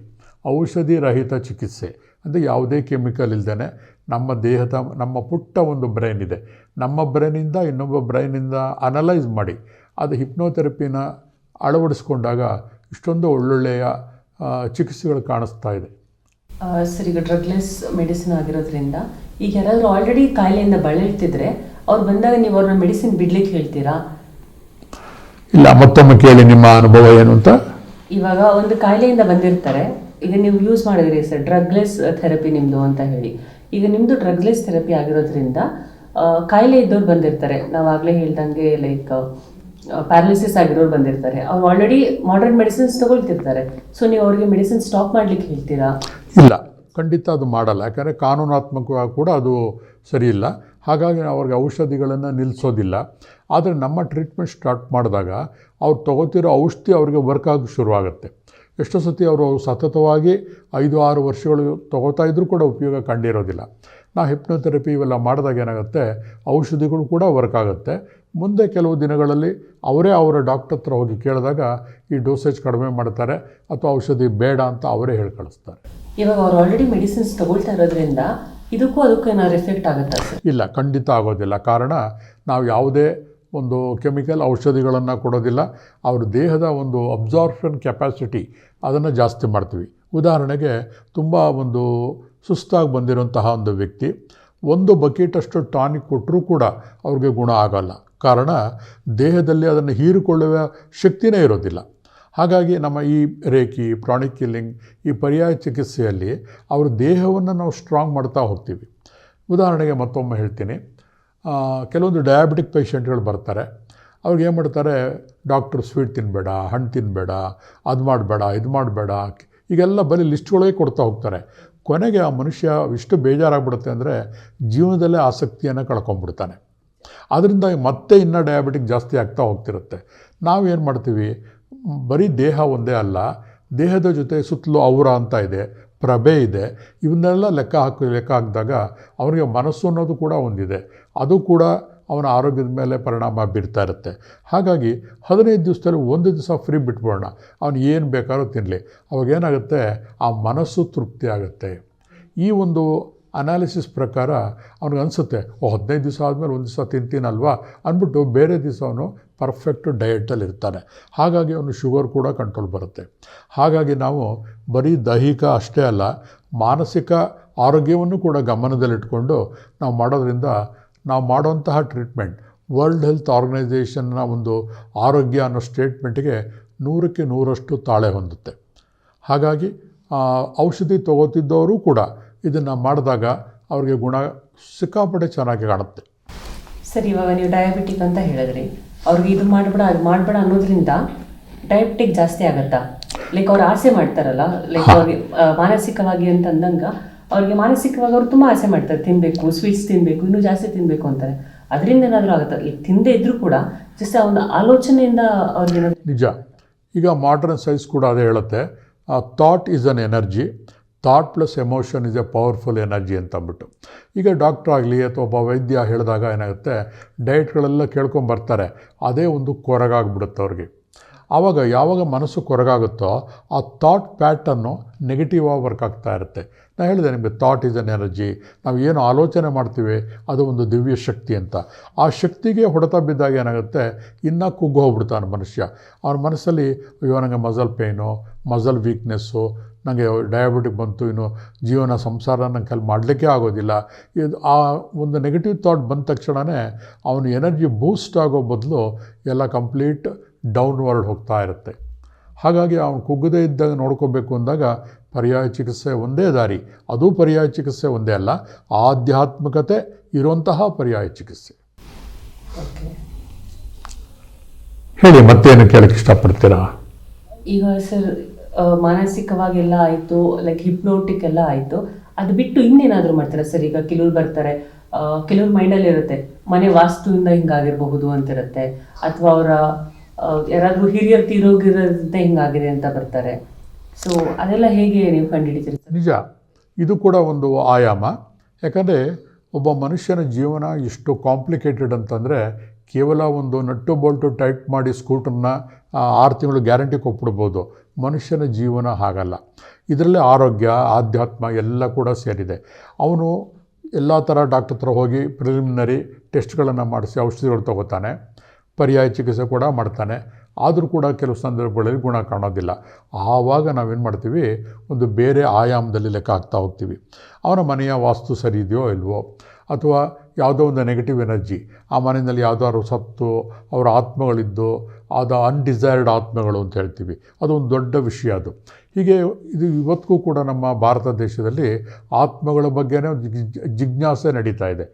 ಔಷಧಿ ರಹಿತ ಚಿಕಿತ್ಸೆ. ಅಂದರೆ ಯಾವುದೇ ಕೆಮಿಕಲ್ ಇಲ್ಲದೇ ನಮ್ಮ ದೇಹದ, ನಮ್ಮ ಪುಟ್ಟ ಒಂದು ಬ್ರೈನ್ ಇದೆ, ನಮ್ಮ ಬ್ರೈನಿಂದ ಇನ್ನೊಬ್ಬ ಬ್ರೈನಿಂದ ಅನಲೈಸ್ ಮಾಡಿ ಅದು ಹಿಪ್ನೋಥೆರಪಿನ ಅಳವಡಿಸ್ಕೊಂಡಾಗ ಇಷ್ಟೊಂದು ಒಳ್ಳೊಳ್ಳೆಯ ಚಿಕಿತ್ಸೆಗಳು ಕಾಣಿಸ್ತಾ ಇದೆ. ಸರ್, ಈಗ ಡ್ರಗ್ಲೆಸ್ ಮೆಡಿಸಿನ್ ಆಗಿರೋದ್ರಿಂದ ಈಗ ಯಾರಾದರೂ ಆಲ್ರೆಡಿ ಕಾಯಿಲೆಯಿಂದ ಬಳಲ್ತಿದ್ರೆ ಅವ್ರು ಬಂದಾಗ ನೀವು ಅವ್ರನ್ನ ಮೆಡಿಸಿನ್ ಬಿಡ್ಲಿಕ್ಕೆ ಹೇಳ್ತೀರಾ? ಇಲ್ಲ, ಮತ್ತೊಮ್ಮೆ ಕೇಳಿ ನಿಮ್ಮ ಅನುಭವ ಏನು ಅಂತ. ಇವಾಗ ಒಂದು ಕಾಯಿಲೆಯಿಂದ ಬಂದಿರ್ತಾರೆ, ಈಗ ನೀವು ಯೂಸ್ ಮಾಡಿದ್ರಿ ಸರ್ ಡ್ರಗ್ಲೆಸ್ ಥೆರಪಿ ನಿಮ್ಮದು ಅಂತ ಹೇಳಿ. ಈಗ ನಿಮ್ಮದು ಡ್ರಗ್ಲೆಸ್ ಥೆರಪಿ ಆಗಿರೋದ್ರಿಂದ ಕಾಯಿಲೆ ಇದ್ದವ್ರು ಬಂದಿರ್ತಾರೆ, ನಾವು ಆಗಲೇ ಹೇಳ್ದಂಗೆ ಲೈಕ್ ಪ್ಯಾರಲಿಸಿಸ್ ಆಗಿರೋರು ಬಂದಿರ್ತಾರೆ, ಅವ್ರು ಆಲ್ರೆಡಿ ಮಾಡರ್ನ್ ಮೆಡಿಸಿನ್ಸ್ ತೊಗೊಳ್ತಿರ್ತಾರೆ. ಸೊ ನೀವು ಅವ್ರಿಗೆ ಮೆಡಿಸಿನ್ ಸ್ಟಾಪ್ ಮಾಡಲಿಕ್ಕೆ ಹೇಳ್ತೀರಾ? ಇಲ್ಲ, ಖಂಡಿತ ಅದು ಮಾಡಲ್ಲ. ಯಾಕಂದರೆ ಕಾನೂನಾತ್ಮಕವಾಗಿ ಕೂಡ ಅದು ಸರಿ ಇಲ್ಲ. ಹಾಗಾಗಿ ನಾವು ಅವ್ರಿಗೆ ಔಷಧಿಗಳನ್ನು ನಿಲ್ಲಿಸೋದಿಲ್ಲ. ಆದರೆ ನಮ್ಮ ಟ್ರೀಟ್ಮೆಂಟ್ ಸ್ಟಾರ್ಟ್ ಮಾಡಿದಾಗ ಅವ್ರು ತೊಗೋತಿರೋ ಔಷಧಿ ಅವ್ರಿಗೆ ವರ್ಕ್ ಆಗೋಕ್ಕೆ ಶುರುವಾಗುತ್ತೆ. ಎಷ್ಟೋ ಸತಿ ಅವರು ಸತತವಾಗಿ 5-6 ವರ್ಷಗಳು ತೊಗೋತಾ ಇದ್ರೂ ಕೂಡ ಉಪಯೋಗ ಕಂಡಿರೋದಿಲ್ಲ. ನಾವು ಹಿಪ್ನೋಥೆರಪಿ ಇವೆಲ್ಲ ಮಾಡಿದಾಗ ಏನಾಗುತ್ತೆ, ಔಷಧಿಗಳು ಕೂಡ ವರ್ಕ್ ಆಗುತ್ತೆ. ಮುಂದೆ ಕೆಲವು ದಿನಗಳಲ್ಲಿ ಅವರೇ ಅವರ ಡಾಕ್ಟರ್ ಹತ್ರ ಹೋಗಿ ಕೇಳಿದಾಗ ಈ ಡೋಸೇಜ್ ಕಡಿಮೆ ಮಾಡ್ತಾರೆ ಅಥವಾ ಔಷಧಿ ಬೇಡ ಅಂತ ಅವರೇ ಹೇಳಿ ಕಳಿಸ್ತಾರೆ. ಇವಾಗ ಅವ್ರು ಆಲ್ರೆಡಿ ಮೆಡಿಸಿನ್ಸ್ ತೊಗೊಳ್ತಾ ಇರೋದ್ರಿಂದ ಇದಕ್ಕೂ ಏನಾದ್ರು ಎಫೆಕ್ಟ್ ಆಗುತ್ತಾ ಸರ್? ಇಲ್ಲ, ಖಂಡಿತ ಆಗೋದಿಲ್ಲ. ಕಾರಣ ನಾವು ಯಾವುದೇ ಒಂದು ಕೆಮಿಕಲ್ ಔಷಧಿಗಳನ್ನು ಕೊಡೋದಿಲ್ಲ. ಅವ್ರ ದೇಹದ ಒಂದು ಅಬ್ಸಾರ್ಪ್ಷನ್ ಕೆಪಾಸಿಟಿ ಅದನ್ನು ಜಾಸ್ತಿ ಮಾಡ್ತೀವಿ. ಉದಾಹರಣೆಗೆ ತುಂಬ ಒಂದು ಸುಸ್ತಾಗಿ ಬಂದಿರೋಂತಹ ಒಂದು ವ್ಯಕ್ತಿ 1 ಬಕೆಟಷ್ಟು ಟಾನಿಕ್ ಕೊಟ್ಟರೂ ಕೂಡ ಅವ್ರಿಗೆ ಗುಣ ಆಗೋಲ್ಲ. ಕಾರಣ ದೇಹದಲ್ಲಿ ಅದನ್ನು ಹೀರಿಕೊಳ್ಳುವ ಶಕ್ತಿನೇ ಇರೋದಿಲ್ಲ. ಹಾಗಾಗಿ ನಮ್ಮ ಈ ರೇಖಿ, ಪ್ರಾಣಿಕ್ ಹೀಲಿಂಗ್, ಈ ಪರ್ಯಾಯ ಚಿಕಿತ್ಸೆಯಲ್ಲಿ ಅವ್ರ ದೇಹವನ್ನು ನಾವು ಸ್ಟ್ರಾಂಗ್ ಮಾಡ್ತಾ ಹೋಗ್ತೀವಿ. ಉದಾಹರಣೆಗೆ ಮತ್ತೊಮ್ಮೆ ಹೇಳ್ತೀನಿ, ಕೆಲವೊಂದು ಡಯಾಬಿಟಿಕ್ ಪೇಷಂಟ್ಗಳು ಬರ್ತಾರೆ. ಅವ್ರಿಗೆ ಏನು ಮಾಡ್ತಾರೆ, ಡಾಕ್ಟ್ರು ಸ್ವೀಟ್ ತಿನ್ನಬೇಡ, ಹಣ್ಣು ತಿನ್ನಬೇಡ, ಅದು ಮಾಡಬೇಡ, ಇದು ಮಾಡಬೇಡ, ಈಗೆಲ್ಲ ಬರೀ ಲಿಸ್ಟ್ಗಳೇ ಕೊಡ್ತಾ ಹೋಗ್ತಾರೆ. ಕೊನೆಗೆ ಆ ಮನುಷ್ಯ ಇಷ್ಟು ಬೇಜಾರಾಗ್ಬಿಡುತ್ತೆ ಅಂದರೆ ಜೀವನದಲ್ಲೇ ಆಸಕ್ತಿಯನ್ನು ಕಳ್ಕೊಂಡ್ಬಿಡ್ತಾನೆ. ಆದ್ದರಿಂದ ಮತ್ತೆ ಇನ್ನೂ ಡಯಾಬಿಟಿಕ್ ಜಾಸ್ತಿ ಆಗ್ತಾ ಹೋಗ್ತಿರುತ್ತೆ. ನಾವೇನು ಮಾಡ್ತೀವಿ, ಬರೀ ದೇಹ ಒಂದೇ ಅಲ್ಲ, ದೇಹದ ಜೊತೆ ಸುತ್ತಲೂ ಔರ ಅಂತ ಇದೆ, ಪ್ರಭೆ ಇದೆ, ಇವನ್ನೆಲ್ಲ ಲೆಕ್ಕ ಹಾಕಿದಾಗ ಅವನಿಗೆ ಮನಸ್ಸು ಅನ್ನೋದು ಕೂಡ ಒಂದಿದೆ, ಅದು ಕೂಡ ಅವನ ಆರೋಗ್ಯದ ಮೇಲೆ ಪರಿಣಾಮ ಬೀರ್ತಾ ಇರುತ್ತೆ. ಹಾಗಾಗಿ 15 ದಿವಸದಲ್ಲಿ 1 ದಿವಸ ಫ್ರೀ ಬಿಟ್ಬಿಡೋಣ, ಅವನು ಏನು ಬೇಕಾದ್ರೂ ತಿನ್ನಲಿ. ಅವಾಗೇನಾಗುತ್ತೆ, ಆ ಮನಸ್ಸು ತೃಪ್ತಿ ಆಗುತ್ತೆ. ಈ ಒಂದು ಅನಾಲಿಸಿಸ್ ಪ್ರಕಾರ ಅವ್ನಿಗೆ ಅನಿಸುತ್ತೆ, 15 ದಿವಸ ಆದಮೇಲೆ 1 ದಿವಸ ತಿಂತೀನಲ್ವಾ ಅಂದ್ಬಿಟ್ಟು ಬೇರೆ ದಿವಸ ಅವನು ಪರ್ಫೆಕ್ಟ್ ಡಯಟಲ್ಲಿ ಇರ್ತಾನೆ. ಹಾಗಾಗಿ ಅವನು ಶುಗರ್ ಕೂಡ ಕಂಟ್ರೋಲ್ ಬರುತ್ತೆ. ಹಾಗಾಗಿ ನಾವು ಬರೀ ದೈಹಿಕ ಅಷ್ಟೇ ಅಲ್ಲ, ಮಾನಸಿಕ ಆರೋಗ್ಯವನ್ನು ಕೂಡ ಗಮನದಲ್ಲಿಟ್ಕೊಂಡು ನಾವು ಮಾಡೋದ್ರಿಂದ ನಾವು ಮಾಡೋಂತಹ ಟ್ರೀಟ್ಮೆಂಟ್ ವರ್ಲ್ಡ್ ಹೆಲ್ತ್ ಆರ್ಗನೈಸೇಷನ್ನ ಒಂದು ಆರೋಗ್ಯ ಅನ್ನೋ ಸ್ಟೇಟ್ಮೆಂಟಿಗೆ 100ಕ್ಕೆ 100ರಷ್ಟು ತಾಳೆ ಹೊಂದುತ್ತೆ. ಹಾಗಾಗಿ ಔಷಧಿ ತಗೋತಿದ್ದವರು ಕೂಡ ಇದನ್ನು ಮಾಡಿದಾಗ ಅವ್ರಿಗೆ ಗುಣ ಸಿಕ್ಕಾಪಟ್ಟೆ ಚೆನ್ನಾಗಿ ಕಾಣುತ್ತೆ. ಸರ್, ಇವಾಗ ನೀವು ಡಯಾಬಿಟಿಕ್ ಅಂತ ಹೇಳಿದ್ರಿ, ಅವ್ರಿಗೆ ಇದು ಮಾಡಬೇಡ ಅದು ಮಾಡಬೇಡ ಅನ್ನೋದ್ರಿಂದ ಡಯಾಬಿಟಿಕ್ ಜಾಸ್ತಿ ಆಗುತ್ತಾ? ಲೈಕ್ ಅವ್ರು ಆಸೆ ಮಾಡ್ತಾರಲ್ಲ, ಲೈಕ್ ಅವ್ರಿಗೆ ಮಾನಸಿಕವಾಗಿ ಅಂತ ಅಂದಂಗೆ ಅವ್ರಿಗೆ ಮಾನಸಿಕವಾಗಿ ಅವ್ರು ತುಂಬ ಆಸೆ ಮಾಡ್ತಾರೆ, ತಿನ್ನಬೇಕು, ಸ್ವೀಟ್ಸ್ ತಿನ್ನಬೇಕು, ಇನ್ನೂ ಜಾಸ್ತಿ ತಿನ್ನಬೇಕು ಅಂತಾರೆ. ಅದರಿಂದ ಏನಾದರೂ ಆಗುತ್ತೆ? ಈಗ ತಿಂದೇ ಇದ್ದರೂ ಕೂಡ ಜಸ್ಟ್ ಆ ಒಂದು ಆಲೋಚನೆಯಿಂದ ಅವ್ರಿಗೆ ನಿಜ. ಈಗ ಮಾಡರ್ನ್ ಸೈನ್ಸ್ ಕೂಡ ಅದೇ ಹೇಳುತ್ತೆ, thought is an energy, thought plus emotion is A powerful energy ಅಂತಂದ್ಬಿಟ್ಟು. ಈಗ ಡಾಕ್ಟ್ರ್ ಆಗಲಿ ಅಥವಾ ಒಬ್ಬ ವೈದ್ಯ ಹೇಳಿದಾಗ ಏನಾಗುತ್ತೆ, ಡಯಟ್ಗಳೆಲ್ಲ ಕೇಳ್ಕೊಂಬರ್ತಾರೆ, ಅದೇ ಒಂದು ಕೊರಗಾಗ್ಬಿಡುತ್ತೆ ಅವ್ರಿಗೆ. ಆವಾಗ ಯಾವಾಗ ಮನಸ್ಸು ಕೊರಗಾಗುತ್ತೋ ಆ ಥಾಟ್ ಪ್ಯಾಟರ್ನು ನೆಗೆಟಿವ್ ಆಗಿ ವರ್ಕ್ ಆಗ್ತಾ ಇರುತ್ತೆ. ನಾನು ಹೇಳಿದೆ ನಿಮಗೆ, ಥಾಟ್ ಈಸ್ ಅನ್ ಎನರ್ಜಿ. ನಾವು ಏನು ಆಲೋಚನೆ ಮಾಡ್ತೀವಿ ಅದು ಒಂದು ದಿವ್ಯ ಶಕ್ತಿ ಅಂತ. ಆ ಶಕ್ತಿಗೆ ಹೊಡೆತ ಬಿದ್ದಾಗ ಏನಾಗುತ್ತೆ, ಇನ್ನೂ ಕುಗ್ಗು ಹೋಗ್ಬಿಡ್ತಾನೆ ಮನುಷ್ಯ. ಅವನ ಮನಸ್ಸಲ್ಲಿ, ಅಯ್ಯೋ ನನಗೆ ಮಸಲ್ ಪೇಯ್ನು, ಮಸಲ್ ವೀಕ್ನೆಸ್ಸು, ನನಗೆ ಡಯಾಬಿಟಿಕ್ ಬಂತು, ಇನ್ನು ಜೀವನ ಸಂಸಾರ ನನ್ನ ಕೈಲಿ ಮಾಡಲಿಕ್ಕೆ ಆಗೋದಿಲ್ಲ. ಇದು ಆ ಒಂದು ನೆಗೆಟಿವ್ ಥಾಟ್ ಬಂದ ತಕ್ಷಣವೇ ಅವನ ಎನರ್ಜಿ ಬೂಸ್ಟ್ ಆಗೋ ಬದಲು ಎಲ್ಲ ಕಂಪ್ಲೀಟ್ ಡೌನ್ವರ್ಡ್ ಹೋಗ್ತಾ ಇರುತ್ತೆ. ಹಾಗಾಗಿ ಅವನು ಕುಗ್ಗದೇ ಇದ್ದಾಗ ನೋಡ್ಕೋಬೇಕು ಅಂದಾಗ ಪರ್ಯಾಯ ಚಿಕಿತ್ಸೆ ಒಂದೇ ದಾರಿ. ಅದು ಪರ್ಯಾಯ ಚಿಕಿತ್ಸೆ ಒಂದೇ ಅಲ್ಲ, ಆಧ್ಯಾತ್ಮಿಕತೆ ಇರುವಂತಹ ಪರ್ಯಾಯ ಚಿಕಿತ್ಸೆ. ಹೇಳಿ, ಮತ್ತೇನು ಕೇಳಕ್ಕೆ ಇಷ್ಟಪಡ್ತೀರಾ? ಈಗ ಸರ್, ಮಾನಸಿಕವಾಗೆಲ್ಲ ಆಯಿತು, ಲೈಕ್ ಹಿಪ್ನೋಟಿಕ್ ಎಲ್ಲ ಆಯಿತು, ಅದು ಬಿಟ್ಟು ಇನ್ನೇನಾದರೂ ಮಾಡ್ತಾರೆ ಸರ್? ಈಗ ಕೆಲವ್ರು ಬರ್ತಾರೆ, ಕೆಲವ್ರ ಮೈಂಡಲ್ಲಿ ಇರುತ್ತೆ, ಮನೆ ವಾಸ್ತುವಿಂದ ಹಿಂಗಾಗಿರಬಹುದು ಅಂತಿರುತ್ತೆ, ಅಥವಾ ಅವರ ಯಾರಾದರೂ ಹಿರಿಯರು ತೀರೋಗಿರೋದ್ರಿಂದ ಹಿಂಗಾಗಿದೆ ಅಂತ ಬರ್ತಾರೆ. ಸೊ ಅದೆಲ್ಲ ಹೇಗೆ ನೀವು ಕಂಡುಹಿಡಿತೀರಿ? ನಿಜ, ಇದು ಕೂಡ ಒಂದು ಆಯಾಮ. ಯಾಕಂದರೆ ಒಬ್ಬ ಮನುಷ್ಯನ ಜೀವನ ಎಷ್ಟು ಕಾಂಪ್ಲಿಕೇಟೆಡ್ ಅಂತಂದರೆ, ಕೇವಲ ಒಂದು ನಟ್ಟು ಬೋಲ್ಟು ಟೈಟ್ ಮಾಡಿ ಸ್ಕೂಟರ್ನ 6 ತಿಂಗಳು ಗ್ಯಾರಂಟಿ ಕೊಟ್ಬಿಡ್ಬೋದು. ಮನುಷ್ಯನ ಜೀವನ ಹಾಗಲ್ಲ. ಇದರಲ್ಲೇ ಆರೋಗ್ಯ, ಆಧ್ಯಾತ್ಮ ಎಲ್ಲ ಕೂಡ ಸೇರಿದೆ. ಅವನು ಎಲ್ಲ ಥರ ಡಾಕ್ಟರ್ ಹತ್ರ ಹೋಗಿ ಪ್ರಿಲಿಮಿನರಿ ಟೆಸ್ಟ್ಗಳನ್ನು ಮಾಡಿಸಿ ಔಷಧಿಗಳು ತಗೋತಾನೆ, ಪರ್ಯಾಯ ಚಿಕಿತ್ಸೆ ಕೂಡ ಮಾಡ್ತಾನೆ. ಆದರೂ ಕೂಡ ಕೆಲವು ಸಂದರ್ಭಗಳಲ್ಲಿ ಗುಣ ಕಾಣೋದಿಲ್ಲ. ಆವಾಗ ನಾವೇನು ಮಾಡ್ತೀವಿ, ಒಂದು ಬೇರೆ ಆಯಾಮದಲ್ಲಿ ಲೆಕ್ಕ ಹಾಕ್ತಾ ಹೋಗ್ತೀವಿ. ಅವನ ಮನೆಯ ವಾಸ್ತು ಸರಿ ಇದೆಯೋ ಇಲ್ವೋ, ಅಥವಾ ಯಾವುದೋ ಒಂದು ನೆಗೆಟಿವ್ ಎನರ್ಜಿ, ಆ ಮನೆಯಲ್ಲಿ ಯಾವುದಾದ್ರು ಸತ್ತು ಅವರ ಆತ್ಮಗಳಿದ್ದು, ಅದು ಅನ್ಡಿಸೈರ್ಡ್ ಆತ್ಮಗಳು ಅಂತ ಹೇಳ್ತೀವಿ, ಅದೊಂದು ದೊಡ್ಡ ವಿಷಯ ಅದು. ಹೀಗೆ ಇದು ಇವತ್ತಿಗೂ ಕೂಡ ನಮ್ಮ ಭಾರತ ದೇಶದಲ್ಲಿ ಆತ್ಮಗಳ ಬಗ್ಗೆನೇ ಜಿಜ್ಞಾಸೆ ನಡೀತಾ ಇದೆ.